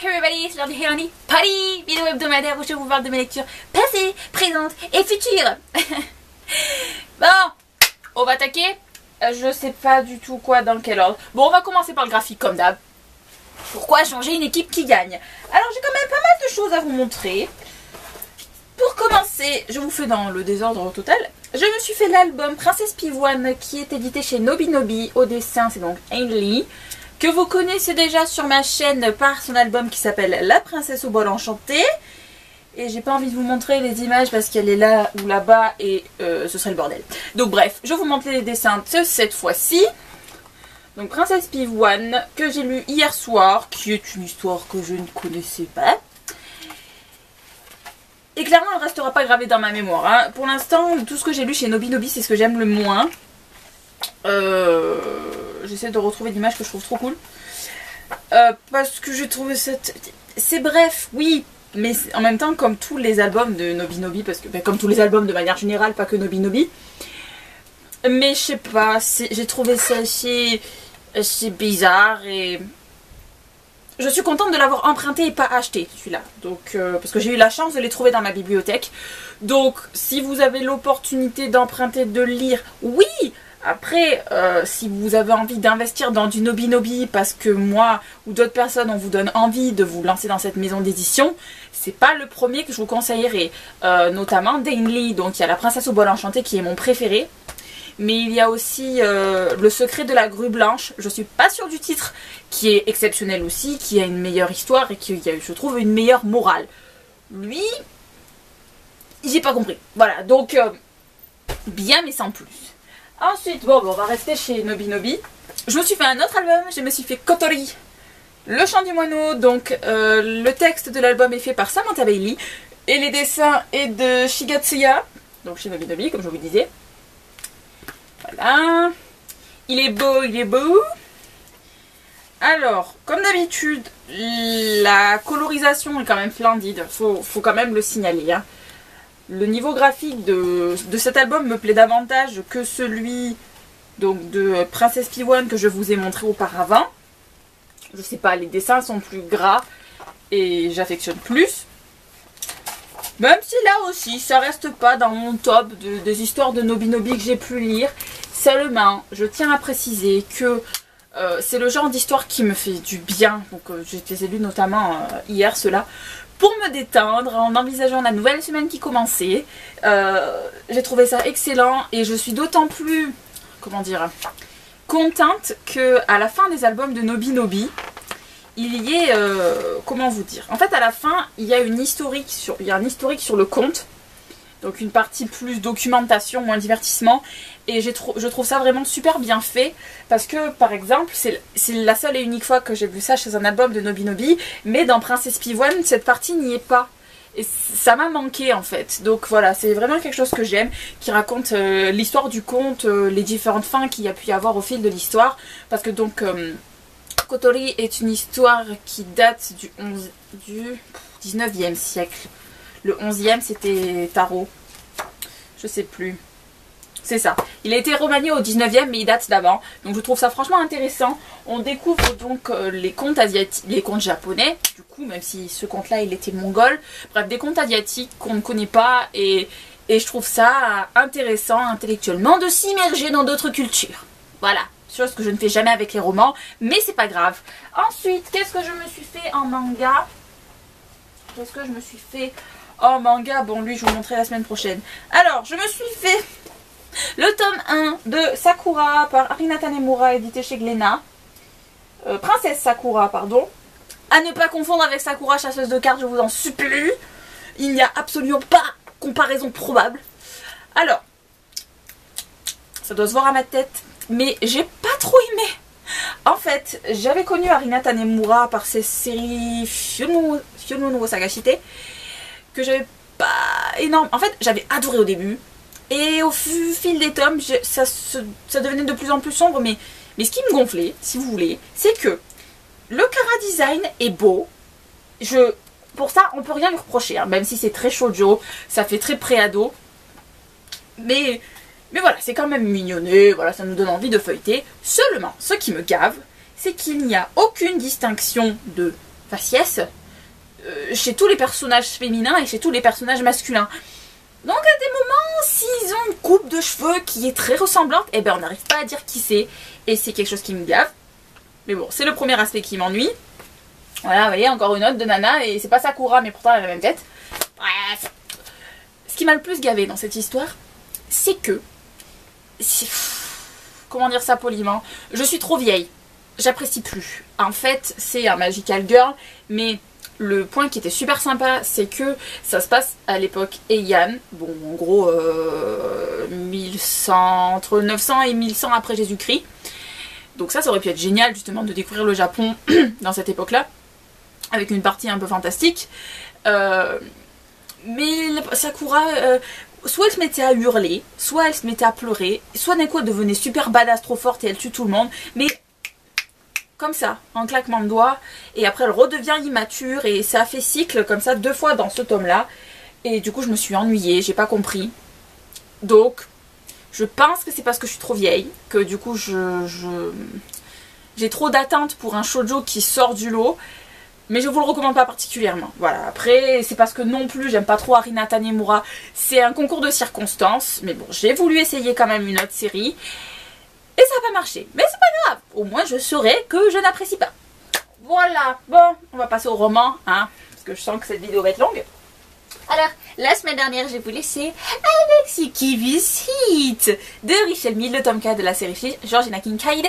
Hey everybody, c'est l'heure du Honey Party, vidéo hebdomadaire où je vous parle de mes lectures passées, présentes et futures. Bon, on va attaquer. Je sais pas du tout quoi, dans quel ordre. Bon, on va commencer par le graphique comme d'hab. Pourquoi changer une équipe qui gagne? Alors j'ai quand même pas mal de choses à vous montrer. Pour commencer, je vous fais dans le désordre total. Je me suis fait l'album Princesse Pivoine qui est édité chez Nobinobi. Au dessin, c'est donc Ainley, que vous connaissez déjà sur ma chaîne par son album qui s'appelle La Princesse au bol enchanté. Et j'ai pas envie de vous montrer les images parce qu'elle est là ou là-bas et ce serait le bordel. Donc bref, je vous montre les dessins de cette fois-ci. Donc Princesse Pivoine, que j'ai lu hier soir, qui est une histoire que je ne connaissais pas. Et clairement, elle ne restera pas gravée dans ma mémoire. Hein. Pour l'instant, tout ce que j'ai lu chez Nobinobi, c'est ce que j'aime le moins. J'essaie de retrouver l'image que je trouve trop cool. Parce que j'ai trouvé cette... C'est bref, oui, mais en même temps, comme tous les albums de Nobinobi, parce que comme tous les albums de manière générale, pas que Nobinobi. Mais je sais pas, j'ai trouvé ça assez bizarre et... Je suis contente de l'avoir emprunté et pas acheté celui-là. Donc, parce que j'ai eu la chance de les trouver dans ma bibliothèque. Donc, si vous avez l'opportunité d'emprunter, de le lire, oui. Après, si vous avez envie d'investir dans du Nobinobi parce que moi ou d'autres personnes, on vous donne envie de vous lancer dans cette maison d'édition, c'est pas le premier que je vous conseillerais. Notamment Ainley, donc il y a La Princesse au bol enchanté qui est mon préféré. Mais il y a aussi Le Secret de la Grue Blanche, je suis pas sûre du titre, qui est exceptionnel aussi, qui a une meilleure histoire et qui a, je trouve, une meilleure morale. Lui, j'ai pas compris. Voilà, donc bien mais sans plus. Ensuite, bon, on va rester chez Nobinobi. Je me suis fait un autre album, je me suis fait Kotori, Le Chant du Moineau. Donc le texte de l'album est fait par Samantha Bailey et les dessins est de Shigatsuya, donc chez Nobinobi, comme je vous disais. Voilà. Il est beau, il est beau. Alors, comme d'habitude, la colorisation est quand même splendide. Faut quand même le signaler. Hein. Le niveau graphique de cet album me plaît davantage que celui donc, de Princesse Pivoine que je vous ai montré auparavant. Je sais pas, les dessins sont plus gras et j'affectionne plus. Même si là aussi, ça reste pas dans mon top des histoires de Nobinobi que j'ai pu lire. Seulement, je tiens à préciser que c'est le genre d'histoire qui me fait du bien. Donc j'ai les ai lus notamment hier, ceux-là, pour me détendre en envisageant la nouvelle semaine qui commençait. J'ai trouvé ça excellent et je suis d'autant plus, comment dire, contente qu'à la fin des albums de Nobinobi, il y ait, comment vous dire, en fait à la fin il y a un historique sur le conte, donc une partie plus documentation, moins divertissement, et je trouve ça vraiment super bien fait, parce que par exemple c'est la seule et unique fois que j'ai vu ça chez un album de Nobinobi, mais dans Princesse Pivoine cette partie n'y est pas. Et ça m'a manqué en fait, donc voilà, c'est vraiment quelque chose que j'aime, qui raconte l'histoire du conte, les différentes fins qu'il y a pu y avoir au fil de l'histoire, parce que donc... Kotori est une histoire qui date du 19e siècle. Le 11e c'était Taro. Je sais plus. C'est ça. Il a été remanié au 19e mais il date d'avant. Donc je trouve ça franchement intéressant. On découvre donc les contes asiatiques, les contes japonais. Du coup, même si ce conte-là il était mongol. Bref, des contes asiatiques qu'on ne connaît pas. Et je trouve ça intéressant intellectuellement de s'immerger dans d'autres cultures. Voilà. Chose que je ne fais jamais avec les romans, mais c'est pas grave. Ensuite, qu'est-ce que je me suis fait en manga? Qu'est-ce que je me suis fait en manga? Bon, lui, je vous montrerai la semaine prochaine. Alors, je me suis fait le tome 1 de Sakura par Arina Tanemura, édité chez Glénat. Princesse Sakura, pardon. À ne pas confondre avec Sakura, chasseuse de cartes, je vous en supplie. Il n'y a absolument pas comparaison probable. Alors, ça doit se voir à ma tête. Mais j'ai pas trop aimé. En fait, j'avais connu Arina Tanemura par ses séries Fiono no Sagashite, que j'avais pas énorme. En fait, j'avais adoré au début. Et au fil des tomes, ça devenait de plus en plus sombre. Mais ce qui me gonflait, si vous voulez, c'est que le chara-design est beau. Pour ça, on peut rien lui reprocher. Hein, même si c'est très shoujo, ça fait très pré-ado. Mais voilà, c'est quand même mignonné, voilà, ça nous donne envie de feuilleter. Seulement, ce qui me gave, c'est qu'il n'y a aucune distinction de faciès chez tous les personnages féminins et chez tous les personnages masculins. Donc à des moments, s'ils ont une coupe de cheveux qui est très ressemblante, eh ben on n'arrive pas à dire qui c'est. Et c'est quelque chose qui me gave. Mais bon, c'est le premier aspect qui m'ennuie. Voilà, vous voyez, encore une autre de nana, et c'est pas Sakura, mais pourtant elle a la même tête. Bref. Ce qui m'a le plus gavé dans cette histoire, c'est que... Comment dire ça poliment? Je suis trop vieille. J'apprécie plus. En fait, c'est un Magical Girl, mais le point qui était super sympa, c'est que ça se passe à l'époque Heian. Bon, en gros, 1100, entre 900 et 1100 après Jésus-Christ. Donc ça aurait pu être génial, justement, de découvrir le Japon dans cette époque-là, avec une partie un peu fantastique. Mais Sakura... soit elle se mettait à hurler, soit elle se mettait à pleurer, soit d'un coup elle devenait super badass, trop forte et elle tue tout le monde, mais comme ça, en claquement de doigts, et après elle redevient immature, et ça a fait cycle comme ça 2 fois dans ce tome-là, et du coup je me suis ennuyée, j'ai pas compris. Donc, je pense que c'est parce que je suis trop vieille, que du coup j'ai trop d'attentes pour un shoujo qui sort du lot. Mais je vous le recommande pas particulièrement. Voilà, après, c'est parce que non plus, j'aime pas trop Harina Tanemura. C'est un concours de circonstances. Mais bon, j'ai voulu essayer quand même une autre série. Et ça n'a pas marché. Mais c'est pas grave. Au moins, je saurai que je n'apprécie pas. Voilà. Bon, on va passer au roman, hein. Parce que je sens que cette vidéo va être longue. Alors, la semaine dernière, je vais vous laisser avec Suki Visit de Richelle Mille, le tome 4 de la série Georgina Kincaid,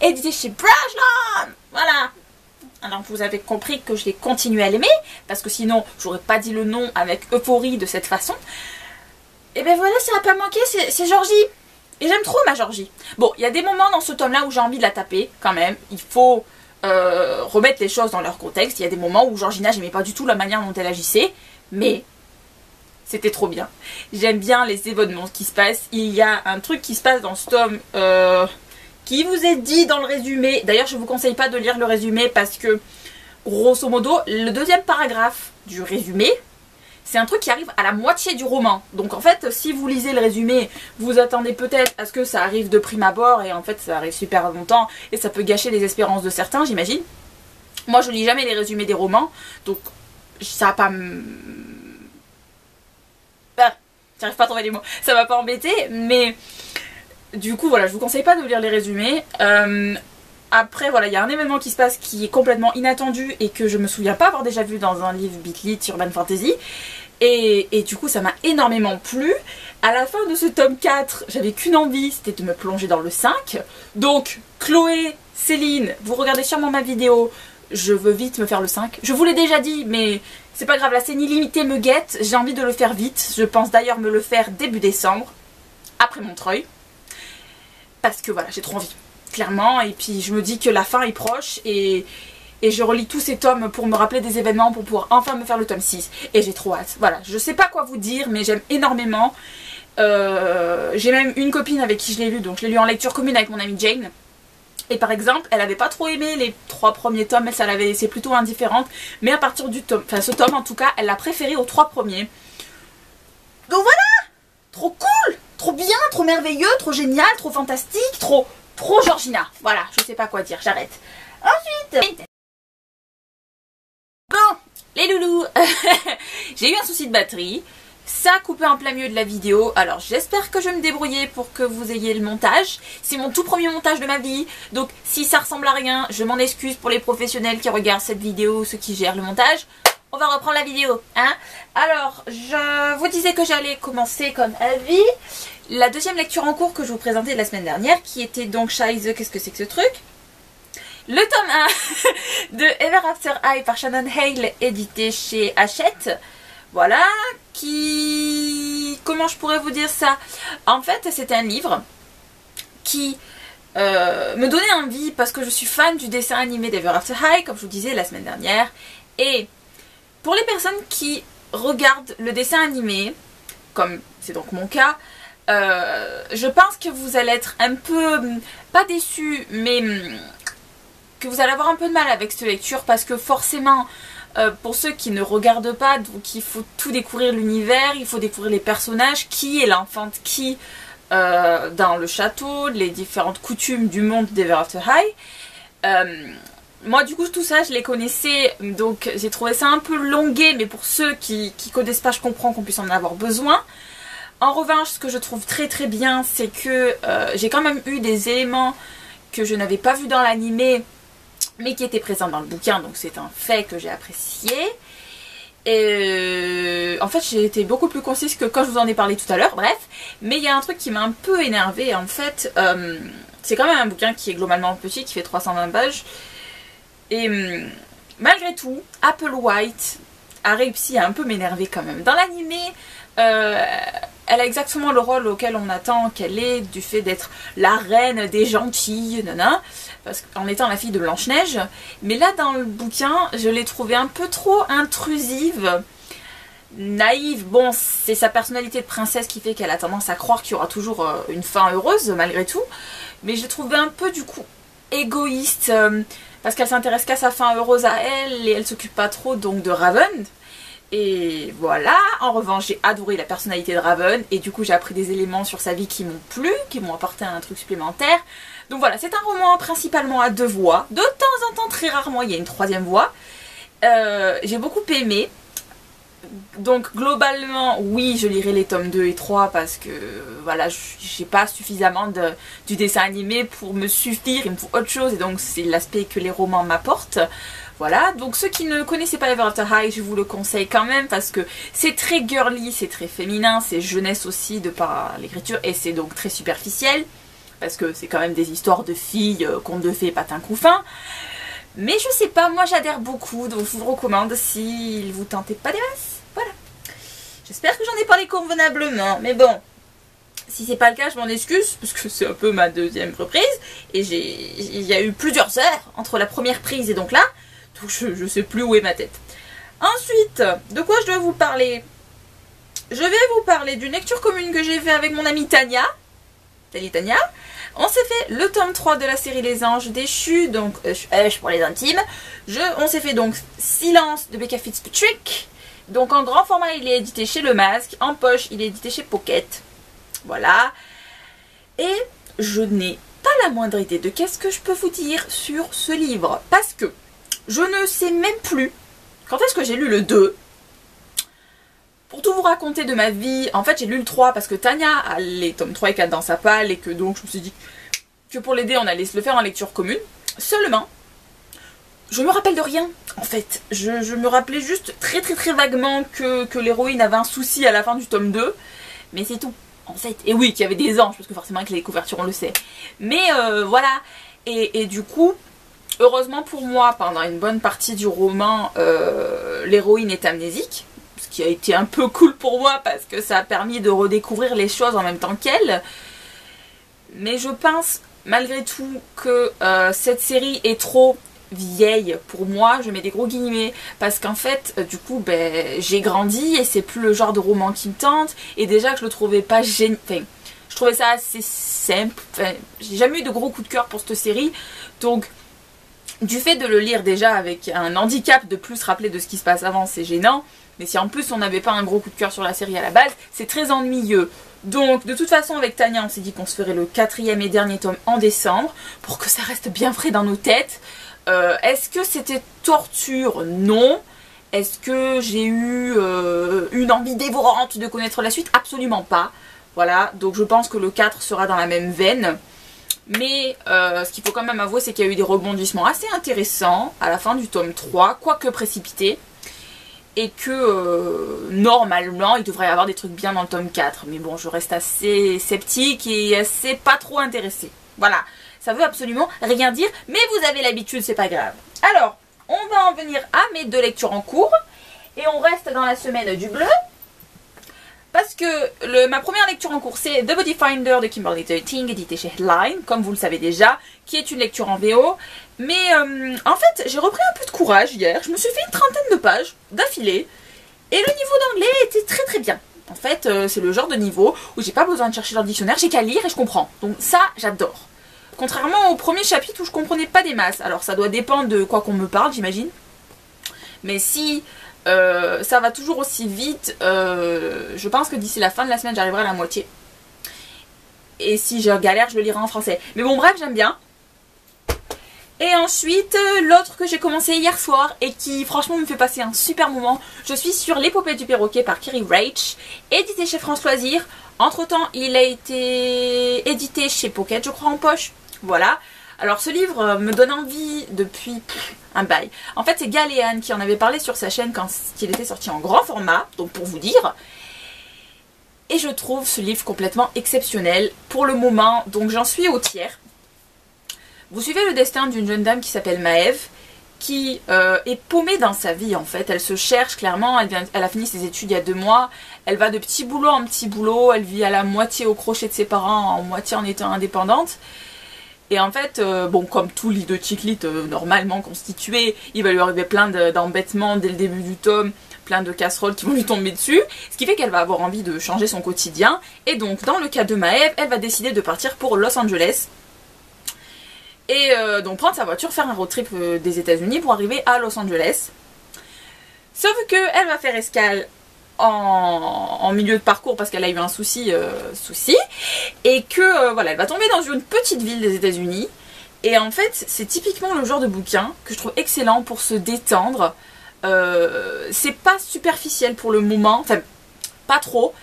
édité chez Brajlon. Voilà. Alors vous avez compris que je l'ai continué à l'aimer, parce que sinon j'aurais pas dit le nom avec euphorie de cette façon. Et ben voilà, ça n'a pas manqué, c'est Georgie. Et j'aime trop ma Georgie. Bon, il y a des moments dans ce tome-là où j'ai envie de la taper, quand même. Il faut remettre les choses dans leur contexte. Il y a des moments où Georgina, j'aimais pas du tout la manière dont elle agissait, mais c'était trop bien. J'aime bien les événements qui se passent. Il y a un truc qui se passe dans ce tome... qui vous est dit dans le résumé. D'ailleurs, je ne vous conseille pas de lire le résumé parce que, grosso modo, le deuxième paragraphe du résumé, c'est un truc qui arrive à la moitié du roman. Donc en fait, si vous lisez le résumé, vous attendez peut-être à ce que ça arrive de prime abord et en fait, ça arrive super longtemps et ça peut gâcher les espérances de certains, j'imagine. Moi, je lis jamais les résumés des romans, donc ça va pas j'arrive pas à trouver les mots. Ça va pas embêter, mais... Du coup, voilà, je vous conseille pas de lire les résumés. Après, voilà, il y a un événement qui se passe qui est complètement inattendu et que je me souviens pas avoir déjà vu dans un livre Beat Urban Fantasy. Et du coup, ça m'a énormément plu. À la fin de ce tome 4, j'avais qu'une envie, c'était de me plonger dans le 5. Donc, Chloé, Céline, vous regardez sûrement ma vidéo. Je veux vite me faire le 5. Je vous l'ai déjà dit, mais c'est pas grave, la scène illimitée me guette. J'ai envie de le faire vite. Je pense d'ailleurs me le faire début décembre, après Montreuil. Parce que voilà, j'ai trop envie, clairement. Et puis je me dis que la fin est proche et je relis tous ces tomes pour me rappeler des événements pour pouvoir enfin me faire le tome 6. Et j'ai trop hâte. Voilà, je sais pas quoi vous dire, mais j'aime énormément. J'ai même une copine avec qui je l'ai lu, donc je l'ai lu en lecture commune avec mon amie Jane. Et par exemple, elle avait pas trop aimé les 3 premiers tomes, elle, ça l'avait laissé plutôt indifférente. Mais à partir du tome, enfin ce tome en tout cas, elle l'a préféré aux 3 premiers. Donc voilà, trop cool! Trop bien, trop merveilleux, trop génial, trop fantastique, trop Georgina. Voilà, je sais pas quoi dire, j'arrête. Ensuite... Bon, les loulous, j'ai eu un souci de batterie. Ça a coupé en plein milieu de la vidéo. Alors j'espère que je vais me débrouiller pour que vous ayez le montage. C'est mon tout premier montage de ma vie. Donc si ça ressemble à rien, je m'en excuse pour les professionnels qui regardent cette vidéo, ceux qui gèrent le montage. On va reprendre la vidéo, hein. Alors, je vous disais que j'allais commencer comme avis la deuxième lecture en cours que je vous présentais la semaine dernière, qui était donc Scheiße, qu'est-ce que c'est que ce truc? Le tome 1 de Ever After High par Shannon Hale, édité chez Hachette. Voilà, qui... Comment je pourrais vous dire ça? En fait, c'est un livre qui me donnait envie parce que je suis fan du dessin animé d'Ever After High, comme je vous disais la semaine dernière. Et pour les personnes qui regardent le dessin animé, comme c'est donc mon cas, je pense que vous allez être un peu, pas déçus, mais que vous allez avoir un peu de mal avec cette lecture parce que forcément, pour ceux qui ne regardent pas, donc il faut tout découvrir l'univers, il faut découvrir les personnages, qui est l'enfant qui dans le château, les différentes coutumes du monde d'Ever After High. moi du coup tout ça je les connaissais, donc j'ai trouvé ça un peu longué, mais pour ceux qui connaissent pas, je comprends qu'on puisse en avoir besoin. En revanche, ce que je trouve très très bien, c'est que j'ai quand même eu des éléments que je n'avais pas vus dans l'animé, mais qui étaient présents dans le bouquin, donc c'est un fait que j'ai apprécié. Et en fait j'ai été beaucoup plus concise que quand je vous en ai parlé tout à l'heure, bref. Mais il y a un truc qui m'a un peu énervée en fait. C'est quand même un bouquin qui est globalement petit, qui fait 320 pages. Et malgré tout, Applewhite a réussi à un peu m'énerver quand même. Dans l'animé, elle a exactement le rôle auquel on attend qu'elle ait, du fait d'être la reine des gentils, nana, parce qu'en étant la fille de Blanche-Neige. Mais là, dans le bouquin, je l'ai trouvée un peu trop intrusive, naïve. Bon, c'est sa personnalité de princesse qui fait qu'elle a tendance à croire qu'il y aura toujours une fin heureuse, malgré tout. Mais je l'ai trouvée un peu, du coup, égoïste, parce qu'elle s'intéresse qu'à sa fin heureuse à elle, et elle s'occupe pas trop, donc, de Raven. Et voilà, en revanche j'ai adoré la personnalité de Raven et du coup j'ai appris des éléments sur sa vie qui m'ont plu, qui m'ont apporté un truc supplémentaire. Donc voilà, c'est un roman principalement à 2 voix, de temps en temps, très rarement, il y a une 3e voix. J'ai beaucoup aimé. Donc globalement, oui, je lirai les tomes 2 et 3 parce que voilà, j'ai pas suffisamment du dessin animé pour me suffire, il me faut autre chose et donc c'est l'aspect que les romans m'apportent. Voilà, donc ceux qui ne connaissaient pas Ever After High, je vous le conseille quand même parce que c'est très girly, c'est très féminin, c'est jeunesse aussi de par l'écriture et c'est donc très superficiel parce que c'est quand même des histoires de filles, contes de fées, patins couffins. Mais je sais pas, moi j'adhère beaucoup, donc je vous le recommande si vous tentez pas des masses. Voilà. J'espère que j'en ai parlé convenablement, mais bon, si c'est pas le cas, je m'en excuse, parce que c'est un peu ma 2e reprise, et il y a eu plusieurs heures entre la première prise et donc là, donc je sais plus où est ma tête. Ensuite, de quoi je dois vous parler? Je vais vous parler d'une lecture commune que j'ai fait avec mon amie Tania. Salut Tania. On s'est fait le tome 3 de la série Les Anges Déchus, donc pour les intimes. On s'est fait donc Silence de Becca Fitzpatrick. Donc en grand format, il est édité chez Le Masque. En poche, il est édité chez Pocket. Voilà. Et je n'ai pas la moindre idée de qu'est-ce que je peux vous dire sur ce livre. Parce que je ne sais même plus quand est-ce que j'ai lu le 2. Pour tout vous raconter de ma vie, en fait j'ai lu le 3 parce que Tania a les tomes 3 et 4 dans sa palle et que donc je me suis dit que pour l'aider on allait se le faire en lecture commune. Seulement, je me rappelle de rien en fait. Je me rappelais juste très vaguement que l'héroïne avait un souci à la fin du tome 2. Mais c'est tout en fait. Et oui, qu'il y avait des anges parce que forcément avec les couvertures on le sait. Mais voilà. Et du coup, heureusement pour moi, pendant une bonne partie du roman, l'héroïne est amnésique. Ce qui a été un peu cool pour moi parce que ça a permis de redécouvrir les choses en même temps qu'elle. Mais je pense malgré tout que cette série est trop vieille pour moi, je mets des gros guillemets, parce qu'en fait du coup j'ai grandi et c'est plus le genre de roman qui me tente, et déjà que je le trouvais pas génial, enfin je trouvais ça assez simple, enfin, j'ai jamais eu de gros coup de cœur pour cette série, donc du fait de le lire déjà avec un handicap de plus rappeler de ce qui se passe avant, c'est gênant. Mais si en plus on n'avait pas un gros coup de cœur sur la série à la base, c'est très ennuyeux. Donc de toute façon avec Tania on s'est dit qu'on se ferait le 4e et dernier tome en décembre, pour que ça reste bien frais dans nos têtes. Est-ce que c'était torture? Non. Est-ce que j'ai eu une envie dévorante de connaître la suite? Absolument pas. Voilà, donc je pense que le 4 sera dans la même veine. Mais ce qu'il faut quand même avouer, c'est qu'il y a eu des rebondissements assez intéressants à la fin du tome 3, quoique précipités. Et que normalement il devrait y avoir des trucs bien dans le tome 4. Mais bon, je reste assez sceptique et assez pas trop intéressée. Voilà, ça veut absolument rien dire, mais vous avez l'habitude, c'est pas grave. Alors, on va en venir à mes 2 lectures en cours. Et on reste dans la semaine du bleu. Parce que ma première lecture en cours, c'est The Body Finder de Kimberly Toeting, édité chez Headline, comme vous le savez déjà, qui est une lecture en VO. Mais en fait, j'ai repris un peu de courage hier. Je me suis fait une 30aine de pages d'affilée. Et le niveau d'anglais était très bien. En fait, c'est le genre de niveau où j'ai pas besoin de chercher dans le dictionnaire, j'ai qu'à lire et je comprends. Donc ça, j'adore. Contrairement au premier chapitre où je comprenais pas des masses. Alors ça doit dépendre de quoi qu'on me parle, j'imagine. Mais si ça va toujours aussi vite, je pense que d'ici la fin de la semaine, j'arriverai à la moitié. Et si je galère, je le lirai en français. Mais bon, bref, j'aime bien. Et ensuite, l'autre que j'ai commencé hier soir et qui franchement me fait passer un super moment, je suis sur L'épopée du perroquet par Kerry Reich, édité chez France Loisirs. Entre temps, il a été édité chez Pocket, je crois, en poche. Voilà. Alors ce livre me donne envie depuis un bail. En fait, c'est Galéane qui en avait parlé sur sa chaîne quand il était sorti en grand format, donc pour vous dire. Et je trouve ce livre complètement exceptionnel pour le moment, donc j'en suis au tiers. Vous suivez le destin d'une jeune dame qui s'appelle Maëve, qui est paumée dans sa vie en fait. Elle se cherche clairement, elle a fini ses études il y a 2 mois, elle va de petit boulot en petit boulot, elle vit à la moitié au crochet de ses parents, en moitié en étant indépendante. Et en fait, bon, comme tout lit de chick lit normalement constitué, il va lui arriver plein d'embêtements dès le début du tome, plein de casseroles qui vont lui tomber dessus, ce qui fait qu'elle va avoir envie de changer son quotidien. Et donc, dans le cas de Maëve, elle va décider de partir pour Los Angeles. Et donc prendre sa voiture, faire un road trip des États-Unis pour arriver à Los Angeles. Sauf qu'elle va faire escale en milieu de parcours parce qu'elle a eu un souci, et que voilà, elle va tomber dans une petite ville des États-Unis. Et en fait, c'est typiquement le genre de bouquin que je trouve excellent pour se détendre. C'est pas superficiel pour le moment, enfin pas trop.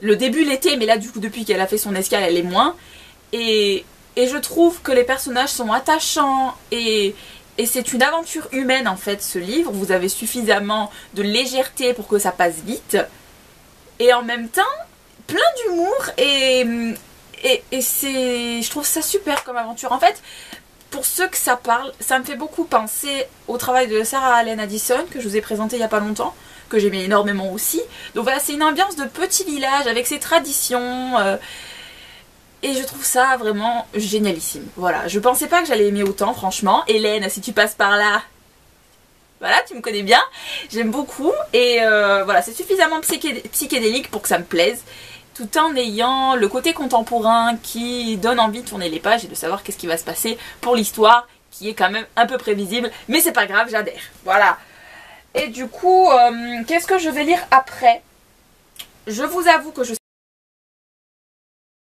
Le début l'était, mais là du coup depuis qu'elle a fait son escale, elle est moins. Et je trouve que les personnages sont attachants et c'est une aventure humaine en fait ce livre. Vous avez suffisamment de légèreté pour que ça passe vite. Et en même temps, plein d'humour et je trouve ça super comme aventure. En fait, pour ceux que ça parle, ça me fait beaucoup penser au travail de Sarah Allen Addison que je vous ai présenté il n'y a pas longtemps, que j'aimais énormément aussi. Donc voilà, c'est une ambiance de petit village avec ses traditions. Et je trouve ça vraiment génialissime. Voilà, je pensais pas que j'allais aimer autant, franchement. Hélène, si tu passes par là, voilà, tu me connais bien. J'aime beaucoup. Et voilà, c'est suffisamment psychédélique pour que ça me plaise. Tout en ayant le côté contemporain qui donne envie de tourner les pages et de savoir qu'est-ce qui va se passer pour l'histoire, qui est quand même un peu prévisible. Mais c'est pas grave, j'adhère. Voilà. Et du coup, qu'est-ce que je vais lire après ? Je vous avoue que je